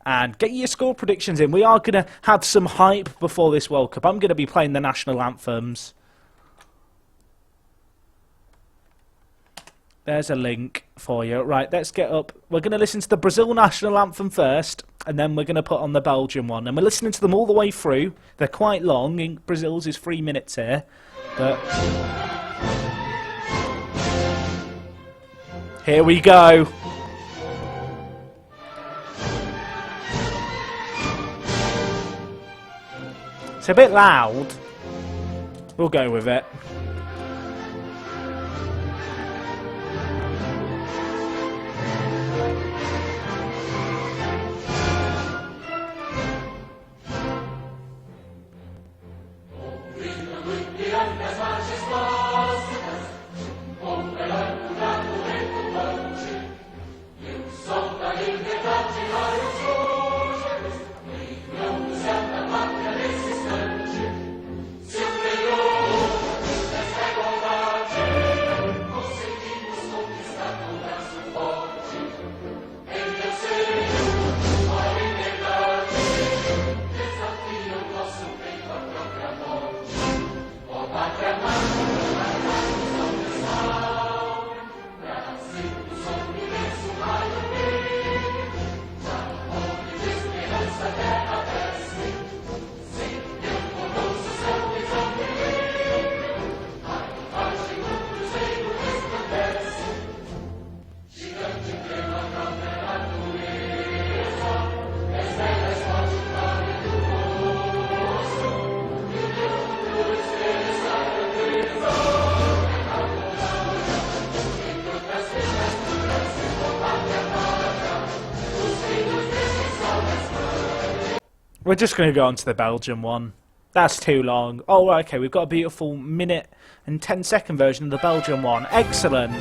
and get your score predictions in. We are going to have some hype before this World Cup. I'm going to be playing the national anthems. There's a link for you. Right, let's get up. We're going to listen to the Brazil national anthem first, and then we're going to put on the Belgian one. And we're listening to them all the way through. They're quite long. Brazil's is 3 minutes here. But here we go. It's a bit loud. We'll go with it. We're just going to go on to the Belgian one. That's too long. Oh, okay, we've got a beautiful minute and 10-second version of the Belgian one. Excellent.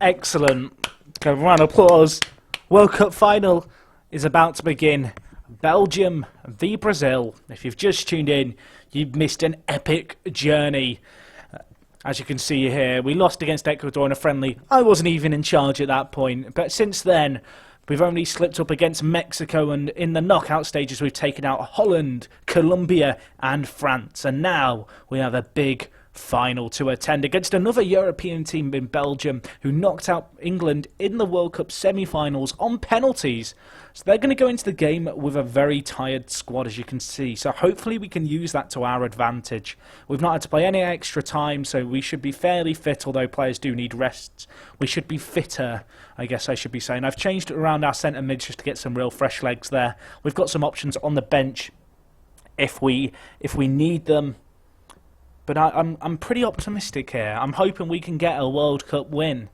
Excellent. Give a round of applause. World Cup final is about to begin. Belgium v Brazil. If you've just tuned in, you've missed an epic journey. As you can see here, we lost against Ecuador in a friendly. I wasn't even in charge at that point. But since then, we've only slipped up against Mexico, and in the knockout stages, we've taken out Holland, Colombia, and France. And now we have a big final to attend against another European team in Belgium who knocked out England in the World Cup semi-finals on penalties. So they're going to go into the game with a very tired squad, as you can see. So hopefully we can use that to our advantage. We've not had to play any extra time, so we should be fairly fit, although players do need rests. We should be fitter, I guess I should be saying. I've changed it around our centre mid just to get some real fresh legs there. We've got some options on the bench if we need them. But I'm pretty optimistic here. I'm hoping we can get a World Cup win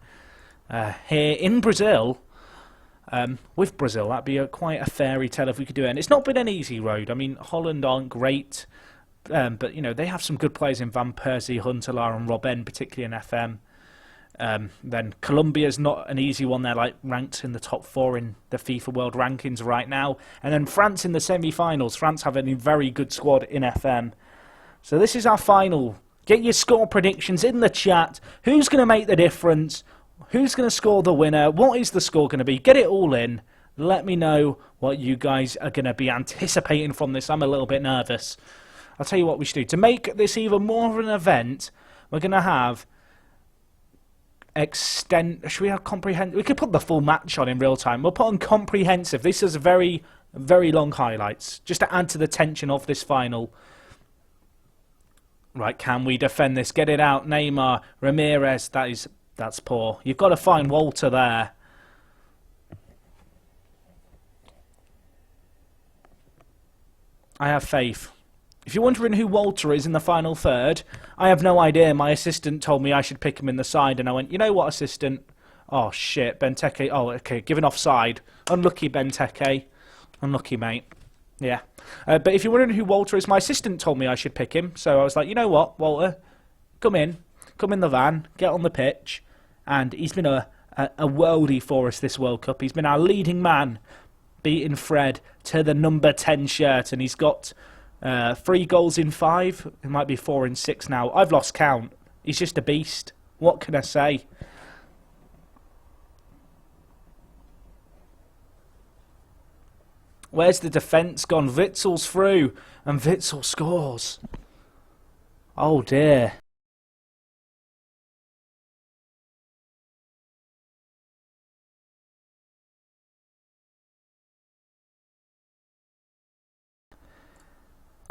here in Brazil. With Brazil, that'd be quite a fairy tale if we could do it. And it's not been an easy road. I mean, Holland aren't great, but you know they have some good players in Van Persie, Huntelaar, and Robben, particularly in FM. Then Colombia's not an easy one. They're like ranked in the top 4 in the FIFA World Rankings right now. And then France in the semi-finals. France have a very good squad in FM. So this is our final. Get your score predictions in the chat. Who's going to make the difference? Who's going to score the winner? What is the score going to be? Get it all in. Let me know what you guys are going to be anticipating from this. I'm a little bit nervous. I'll tell you what we should do. To make this even more of an event, we're going to have should we have comprehensive? We could put the full match on in real time. We'll put on comprehensive. This is a very Very long highlights, just to add to the tension of this final. Right, can we defend this? Get it out, Neymar, Ramirez. That's poor. You've got to find Walter there. I have faith. If you're wondering who Walter is in the final third, I have no idea. My assistant told me I should pick him in the side, and I went, you know what, assistant? Oh, shit, Benteke. Oh, okay, given offside. Unlucky, Benteke. Unlucky, mate. Yeah. But if you're wondering who Walter is, my assistant told me I should pick him. So I was like, you know what, Walter? Come in the van, get on the pitch. And he's been a worldie for us this World Cup. He's been our leading man, beating Fred to the number 10 shirt. And he's got 3 goals in 5. It might be 4 in 6 now. I've lost count. He's just a beast. What can I say? Where's the defence gone? Witzel's through, and Witzel scores. Oh dear.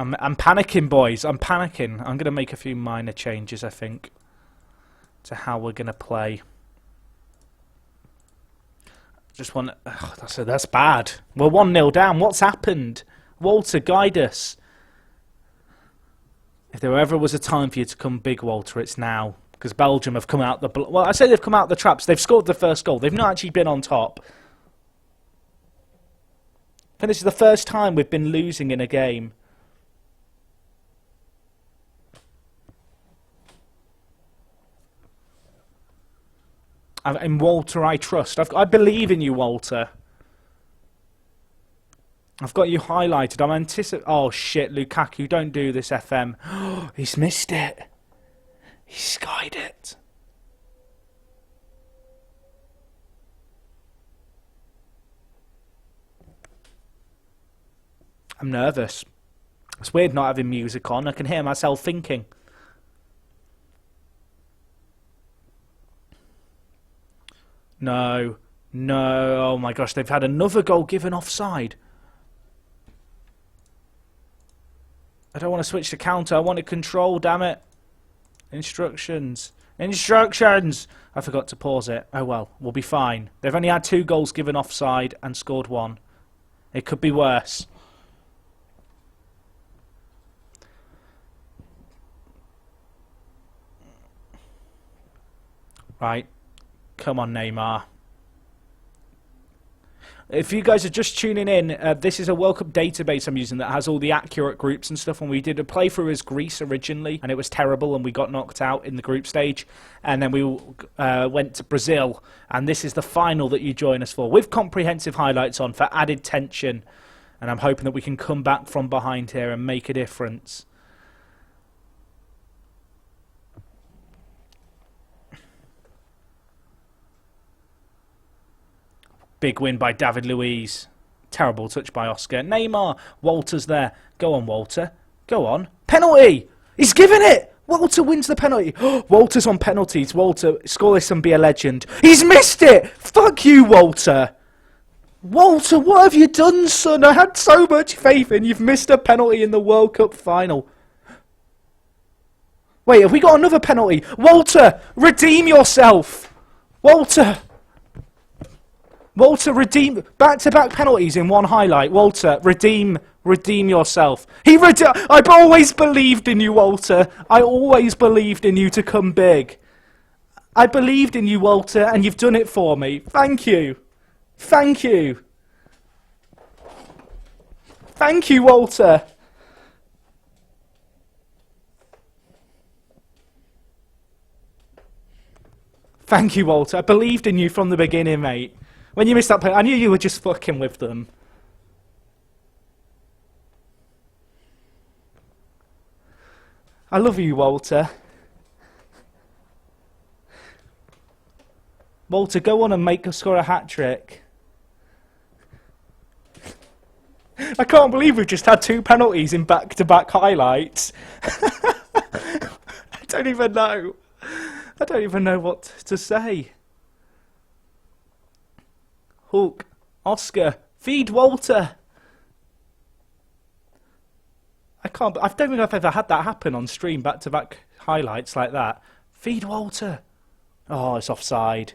I'm panicking, boys. I'm panicking. I'm going to make a few minor changes, I think, to how we're going to play. Just want. That's bad. We're 1-0 down. What's happened? Walter, guide us. If there ever was a time for you to come big, Walter, it's now. Because Belgium have come out the... Well, I say they've come out the traps. They've scored the first goal. They've not actually been on top. I think this is the first time we've been losing in a game. In Walter, I trust. I believe in you, Walter. I've got you highlighted. I'm anticipating. Oh shit, Lukaku! Don't do this, FM. He's missed it. He skied it. I'm nervous. It's weird not having music on. I can hear myself thinking. No, no, oh my gosh, they've had another goal given offside. I don't want to switch to counter, I want to control, damn it. Instructions. Instructions! I forgot to pause it. Oh well, we'll be fine. They've only had 2 goals given offside and scored 1. It could be worse. Right. Come on, Neymar. If you guys are just tuning in, this is a World Cup database I'm using that has all the accurate groups and stuff. And we did a playthrough as Greece originally, and it was terrible, and we got knocked out in the group stage. And then we went to Brazil, and this is the final that you join us for, with comprehensive highlights on for added tension. And I'm hoping that we can come back from behind here and make a difference. Big win by David Luiz. Terrible touch by Oscar. Neymar. Walter's there. Go on, Walter. Go on. Penalty! He's given it! Walter wins the penalty. Walter's on penalties. Walter, score this and be a legend. He's missed it! Fuck you, Walter! Walter, what have you done, son? I had so much faith in you. You've missed a penalty in the World Cup final. Wait, have we got another penalty? Walter, redeem yourself! Walter! Walter, redeem... Back-to-back penalties in one highlight. Walter, redeem yourself. I've always believed in you, Walter. I always believed in you to come big. I believed in you, Walter, and you've done it for me. Thank you. Thank you. Thank you, Walter. Thank you, Walter. I believed in you from the beginning, mate. When you missed that penalty, I knew you were just fucking with them. I love you, Walter. Walter, go on and score a hat-trick. I can't believe we've just had 2 penalties in back-to-back highlights. I don't even know. I don't even know what to say. Hulk, Oscar, feed Walter. I don't think I've ever had that happen on stream, back-to-back highlights like that. Feed Walter. Oh, it's offside.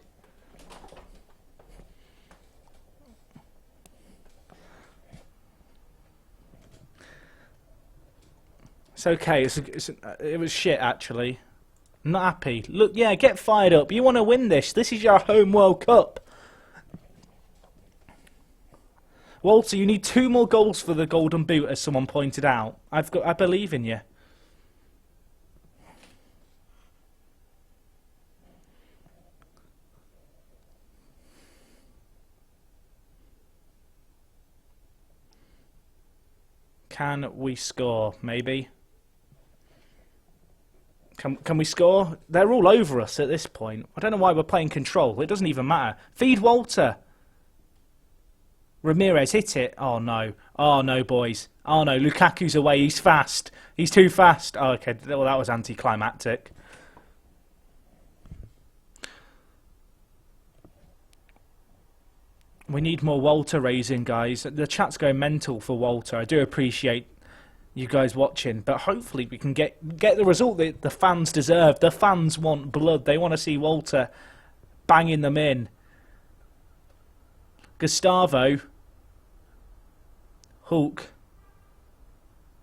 It's okay. It was shit, actually. I'm not happy. Look, yeah, get fired up. You want to win this. This is your home World Cup. Walter, you need 2 more goals for the Golden Boot, as someone pointed out. I believe in you. Can we score? Maybe. Can we score? They're all over us at this point. I don't know why we're playing control. It doesn't even matter. Feed Walter. Ramirez, hit it. Oh, no. Oh, no, boys. Oh, no. Lukaku's away. He's fast. He's too fast. Oh, okay. Well, that was anticlimactic. We need more Walter raising, guys. The chat's going mental for Walter. I do appreciate you guys watching, but hopefully we can get the result that the fans deserve. The fans want blood. They want to see Walter banging them in. Gustavo. Hulk.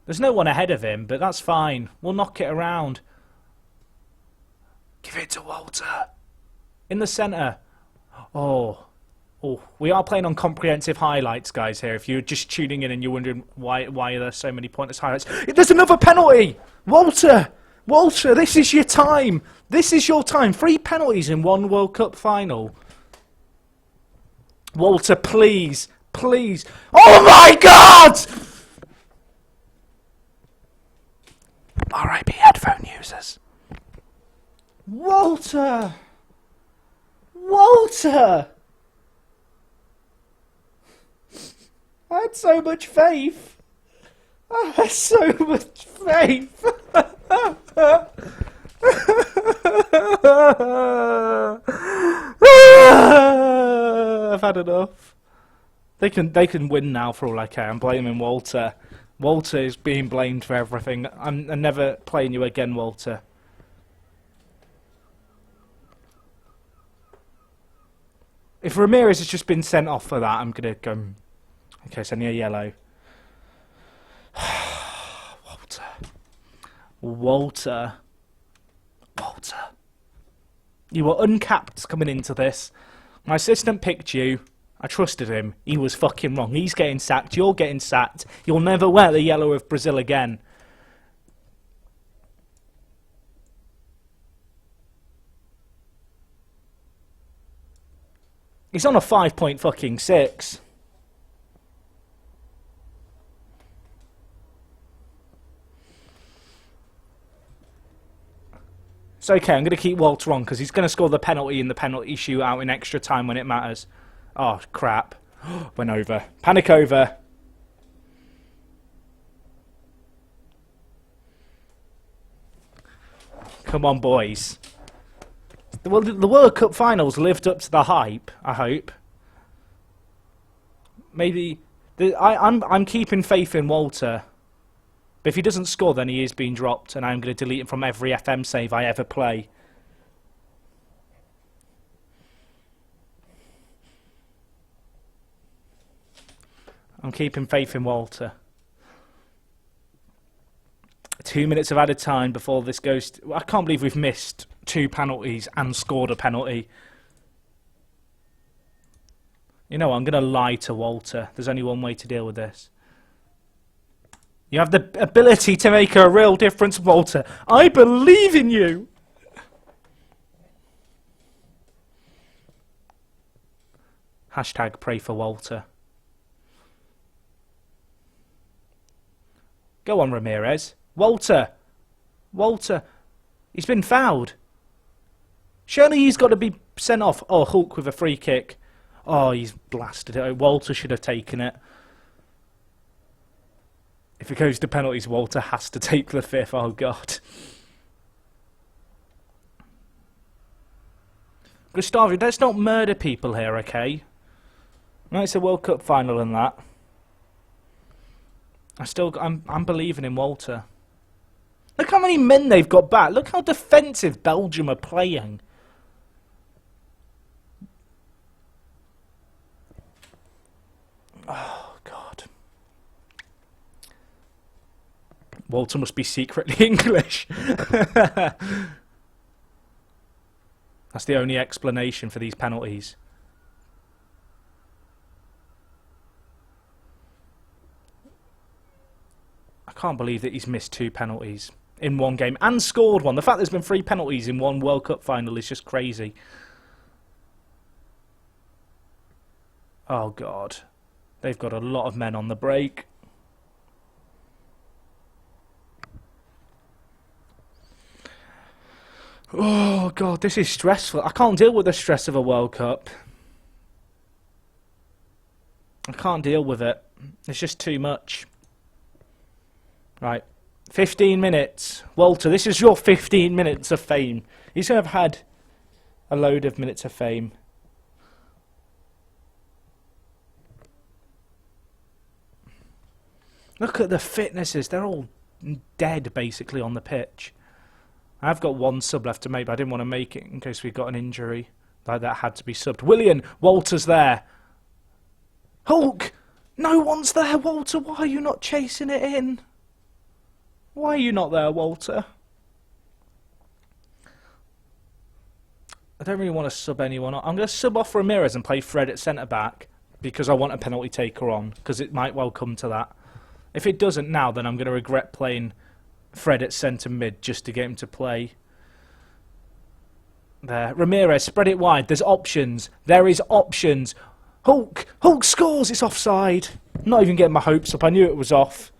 There's no one ahead of him, but that's fine. We'll knock it around. Give it to Walter. In the centre. Oh, we are playing on comprehensive highlights, guys, here. If you're just tuning in and you're wondering why are there so many pointless highlights. There's another penalty! Walter! Walter, this is your time! This is your time. 3 penalties in 1 World Cup final. Walter, please. Please. Oh my God! RIP headphone users. Walter! Walter! I had so much faith. I had so much faith. I've had enough. They can win now for all I care. I'm blaming Walter. Walter is being blamed for everything. I'm never playing you again, Walter. If Ramirez has just been sent off for that, I'm gonna go. Okay, send me a yellow. Walter. Walter. Walter. You were uncapped coming into this. My assistant picked you. I trusted him. He was fucking wrong. He's getting sacked. You're getting sacked. You'll never wear the yellow of Brazil again. He's on a 5-point fucking 6. It's okay, I'm going to keep Walter on because he's going to score the penalty in the penalty shootout in extra time when it matters. Oh, crap. Went over. Panic over. Come on, boys. Well, the World Cup finals lived up to the hype, I hope. Maybe... I'm keeping faith in Walter. But if he doesn't score, then he is being dropped, and I'm going to delete him from every FM save I ever play. I'm keeping faith in Walter. 2 minutes of added time before this goes... I can't believe we've missed 2 penalties and scored a penalty. You know what, I'm going to lie to Walter. There's only one way to deal with this. You have the ability to make a real difference, Walter. I believe in you. Hashtag pray for Walter. Go on, Ramirez. Walter. Walter. He's been fouled. Surely he's got to be sent off. Oh, Hulk with a free kick. Oh, he's blasted it. Walter should have taken it. If it goes to penalties, Walter has to take the 5th. Oh, God. Gustavo, let's not murder people here, okay? No, it's a World Cup final and that. I'm believing in Walter. Look how many men they've got back. Look how defensive Belgium are playing. Oh, God. Walter must be secretly English. That's the only explanation for these penalties. I can't believe that he's missed 2 penalties in one game and scored one. The fact there's been 3 penalties in one World Cup final is just crazy. Oh, God. They've got a lot of men on the break. Oh, God, this is stressful. I can't deal with the stress of a World Cup. I can't deal with it. It's just too much. Right. 15 minutes. Walter, this is your 15 minutes of fame. He's going to have had a load of minutes of fame. Look at the fitnesses. They're all dead, basically, on the pitch. I've got 1 sub left to make, but I didn't want to make it in case we got an injury. Like that had to be subbed. William, Walter's there. Hulk! No one's there, Walter. Why are you not chasing it in? Why are you not there, Walter? I don't really want to sub anyone. I'm going to sub off Ramirez and play Fred at centre-back because I want a penalty taker on, because it might well come to that. If it doesn't now, then I'm going to regret playing Fred at centre-mid just to get him to play. There. Ramirez, spread it wide. There's options. There is options. Hulk! Hulk scores! It's offside. I'm not even getting my hopes up. I knew it was off.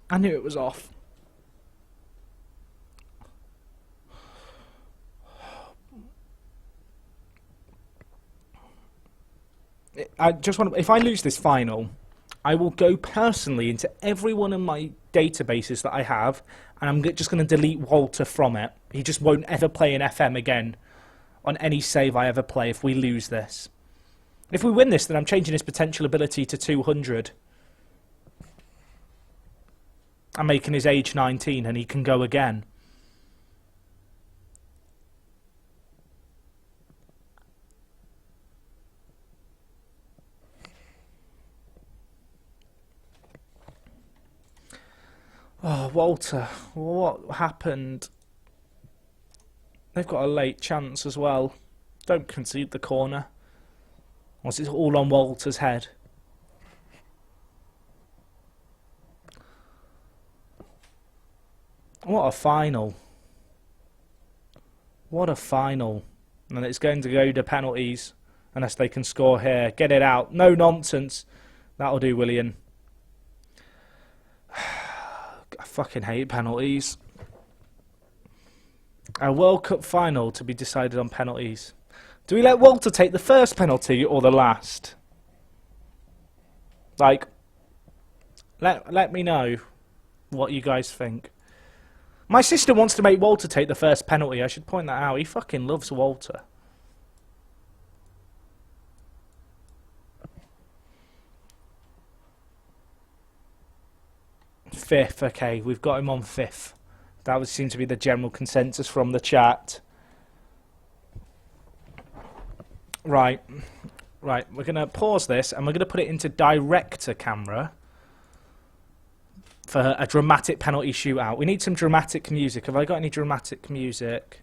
I knew it was off. I just want to, if I lose this final, I will go personally into every one of my databases that I have, and I'm just going to delete Walter from it. He just won't ever play in FM again on any save I ever play if we lose this. If we win this, then I'm changing his potential ability to 200. I'm making his age 19 and he can go again. Oh, Walter, what happened? They've got a late chance as well. Don't concede the corner. Was it all on Walter's head? What a final. What a final. And it's going to go to penalties unless they can score here. Get it out. No nonsense. That'll do, William. I fucking hate penalties. A World Cup final to be decided on penalties. Do we let Walter take the first penalty or the last? Like, let me know what you guys think. My sister wants to make Walter take the first penalty. I should point that out. He fucking loves Walter. Fifth, okay. We've got him on 5th. That would seem to be the general consensus from the chat. Right. Right, we're going to pause this and we're going to put it into director camera for a dramatic penalty shootout. We need some dramatic music. Have I got any dramatic music?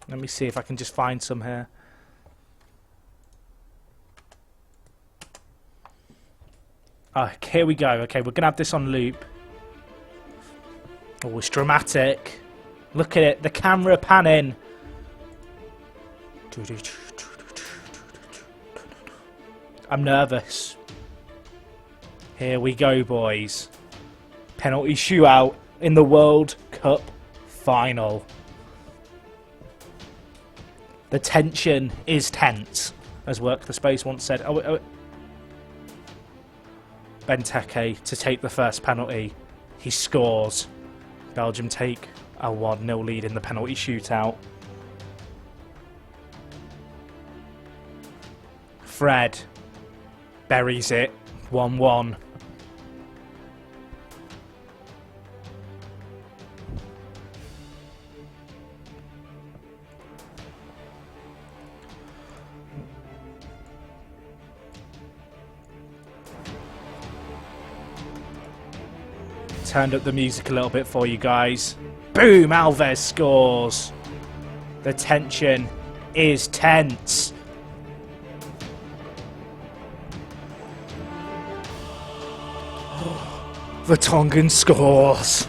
Let me see if I can just find some here. Here we go. Okay, we're going to have this on loop. Oh, it's dramatic. Look at it. The camera panning. I'm nervous. Here we go, boys. Penalty shootout in the World Cup final. The tension is tense, as Work the Space once said. Benteke to take the first penalty. He scores. Belgium take a 1-0 lead in the penalty shootout. Fred. Buries it. 1-1. Turned up the music a little bit for you guys. Boom! Alves scores. The tension is tense. The Tongan scores.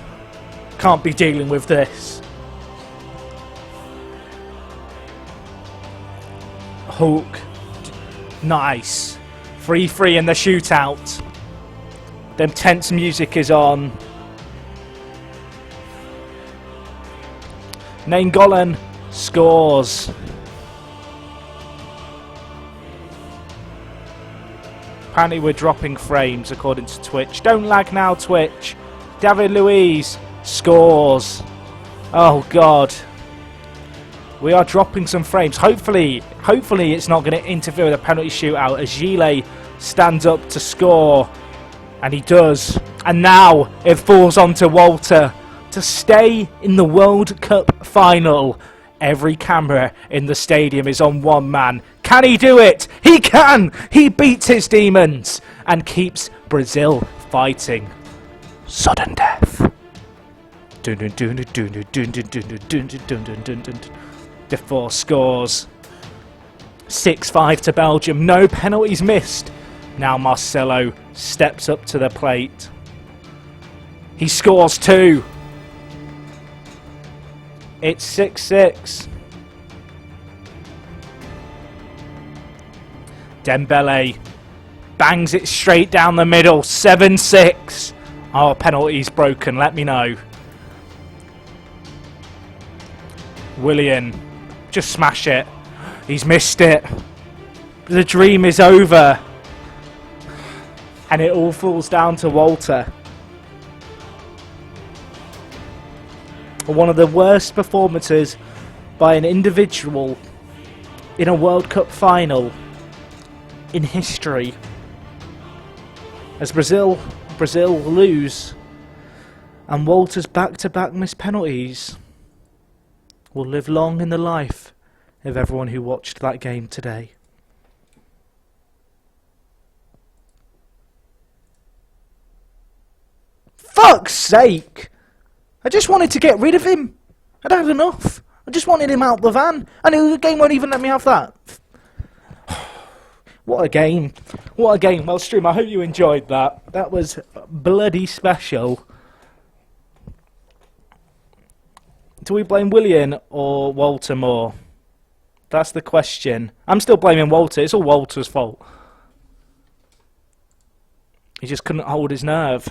Can't be dealing with this. Hulk. Nice. 3-3 in the shootout. Them tense music is on. Nainggolan scores. Apparently we're dropping frames according to Twitch. Don't lag now, Twitch. David Luiz scores. Oh God. We are dropping some frames. Hopefully it's not going to interfere with a penalty shootout as Gile stands up to score. And he does. And now it falls onto Walter to stay in the World Cup final. Every camera in the stadium is on one man. Can he do it? He can! He beats his demons and keeps Brazil fighting. Sudden death. Defoe scores. 6-5 to Belgium. No penalties missed. Now Marcelo steps up to the plate. He scores 2. It's 6-6. Dembele bangs it straight down the middle. 7-6. Oh, penalty's broken. Let me know. Willian, just smash it. He's missed it. The dream is over. And it all falls down to Walter. One of the worst performances by an individual in a World Cup final in history. As Brazil lose, and Walter's back-to-back missed penalties will live long in the life of everyone who watched that game today. Fuck's sake! I just wanted to get rid of him. I'd had enough. I just wanted him out the van. And the game won't even let me have that. What a game. What a game. Well, stream, I hope you enjoyed that. That was bloody special. Do we blame Willian or Walter more? That's the question. I'm still blaming Walter. It's all Walter's fault. He just couldn't hold his nerve.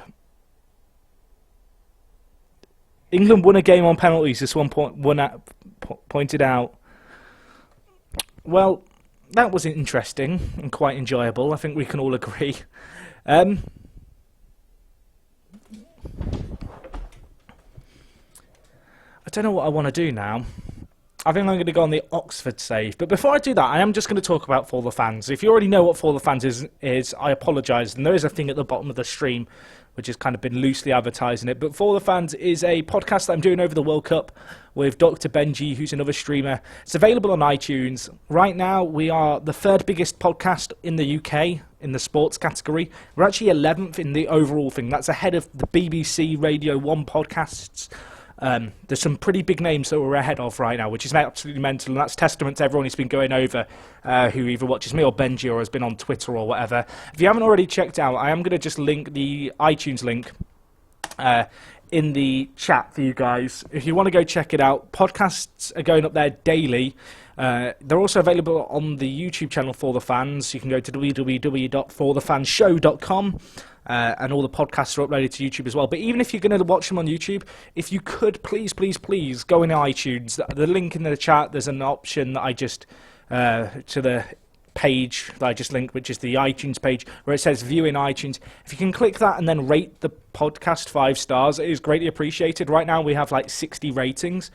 England won a game on penalties, this one pointed out. Well, that was interesting and quite enjoyable. I think we can all agree. I don't know what I want to do now. I think I'm going to go on the Oxford save. But before I do that, I am just going to talk about For the Fans. If you already know what For the Fans is I apologise. And there is a thing at the bottom of the stream which has kind of been loosely advertising it. But For the Fans is a podcast that I'm doing over the World Cup with Dr. Benji, who's another streamer. It's available on iTunes. Right now, we are the third biggest podcast in the UK in the sports category. We're actually 11th in the overall thing. That's ahead of the BBC Radio 1 podcasts. There's some pretty big names that we're ahead of right now, which is absolutely mental, and that's testament to everyone who's been going over, who either watches me or Benji or has been on Twitter or whatever. If you haven't already checked out, I am going to just link the iTunes link in the chat for you guys. If you want to go check it out, podcasts are going up there daily. They're also available on the YouTube channel For The Fans. You can go to www.forthefanshow.com. And all the podcasts are uploaded to YouTube as well. But even if you're going to watch them on YouTube, if you could, please go in iTunes. The link in the chat, there's an option that I just, to the page that I just linked, which is the iTunes page, where it says view in iTunes. If you can click that and then rate the podcast 5 stars, it is greatly appreciated. Right now we have like 60 ratings.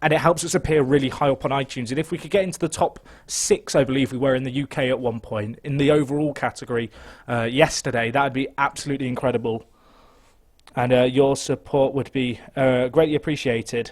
and it helps us appear really high up on iTunes. And if we could get into the top 6, I believe we were in the UK at one point, in the overall category yesterday, that would be absolutely incredible. And your support would be greatly appreciated.